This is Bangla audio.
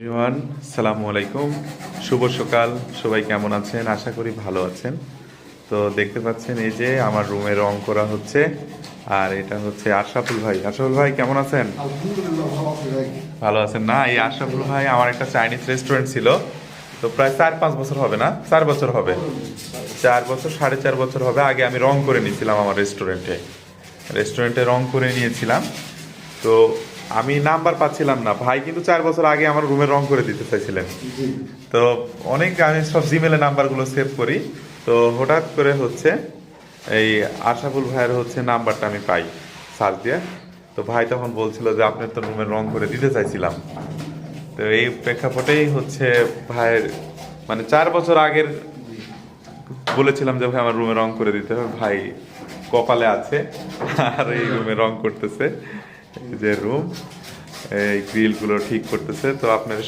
এভরিওয়ান, আসসালামু আলাইকুম। শুভ সকাল। সবাই কেমন আছেন? আশা করি ভালো আছেন। তো দেখতে পাচ্ছেন এই যে আমার রুমে রং করা হচ্ছে। আর এটা হচ্ছে আশরাফুল ভাই। আশরাফুল ভাই কেমন আছেন? আলহামদুলিল্লাহ ভালো আছি ভাই। ভালো আছেন না? এই আশরাফুল ভাই আমার একটা চাইনিজ রেস্টুরেন্ট ছিল। তো প্রায় 4-5 বছর হবে, না 4 বছর হবে। 4 বছর, 4.5 বছর হবে। আগে আমি রং করে নিয়েছিলাম আমার রেস্টুরেন্টে রং করে নিয়েছিলাম। তো আমি নাম্বার পাচ্ছিলাম না। ভাই কিন্তু 4 বছর আগে আমার রুমে রং করে দিতে চাইছিলেন। জি তো অনেক আমি সব জিমেলে নাম্বারগুলো সেভ করি। তো হঠাৎ করে হচ্ছে এই আশরাফুল ভাইয়ের হচ্ছে নাম্বারটা আমি পাই সার্চ দিয়ে। তো ভাই তখন বলছিল যে আপনার তো রুমের রং করে দিতে চাইছিলাম। তো এই প্রেক্ষাপটেই হচ্ছে ভাইয়ের মানে 4 বছর আগের বলেছিলাম যে ভাই আমার রুমে রং করে দিতে হবে। ভাই কপালে আছে আর এই রুমে রং করতেছে। এই যে রুম, এই গ্রিলগুলো ঠিক করতেছে। তো আপনার